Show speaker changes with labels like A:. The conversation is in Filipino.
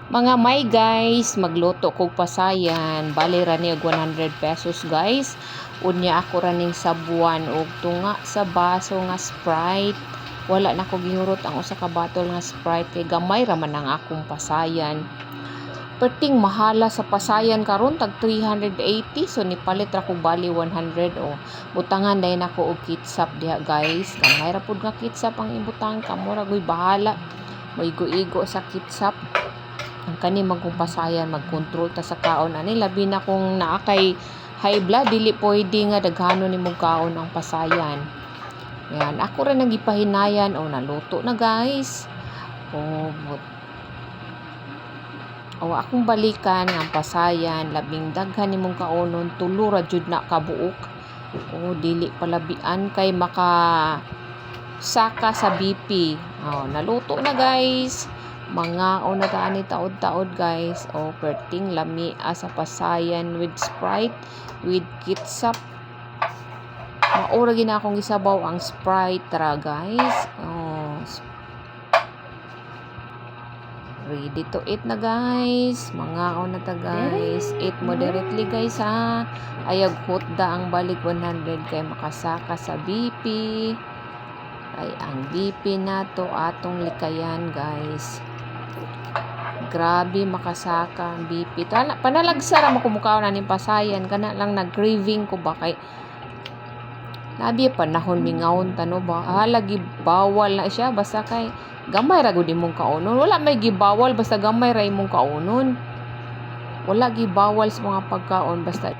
A: Mga may guys, magluto kog pasayan. Bali ra ni og 100 pesos guys. Unya ako raning sabuan og tunga sa baso nga Sprite. Wala na ko gihurot ang usa ka bottle nga Sprite kay gamay ra man ang akong pasayan. Perting mahala sa pasayan karon tag 380, so nipalit ra ko bali 100 o. Butangan dai nako og ketchup diha guys. Gamay ra pud nga ketchup ang ibutang, kamo ra goy bahala. Moigo-igo sa ketchup. Ang kani magkumpasayan, magkontrol ta sa kaon ani, labi na kung naa kay high blood, dili pwede nga daghanon ni mong kaon ang pasayan. Yan, ako rin nagipahinayan o naluto na guys. Akong balikan ang pasayan, labing daghan ni mong kaonon, tulo ra jud na kabuok. Dili palabian kay maka saka sa BP. Naluto na guys. Mga na taan ni taod-taod guys. Perting lami sa pasayan with Sprite, with ketchup. Maura gina akong isabaw ang Sprite ra guys. Ready to eat na guys. Mga na ta guys. Eat moderately guys ha. Ayag hotda ang balik 100 kay makasaka sa BP. Ay ang BP na to atong likayan guys. Grabe makasaka ang BP. Panalagsa ra mo kumukaw na ning pasayan, kana lang nag-craving ko ba kay labi panahon mingawon tano ba. Lagi bawal na siya basta kay gamay ra gud imong kaunon. Wala may gibawal basta gamay ra imong kaunon. Wala gibawal sa mga pagkaon basta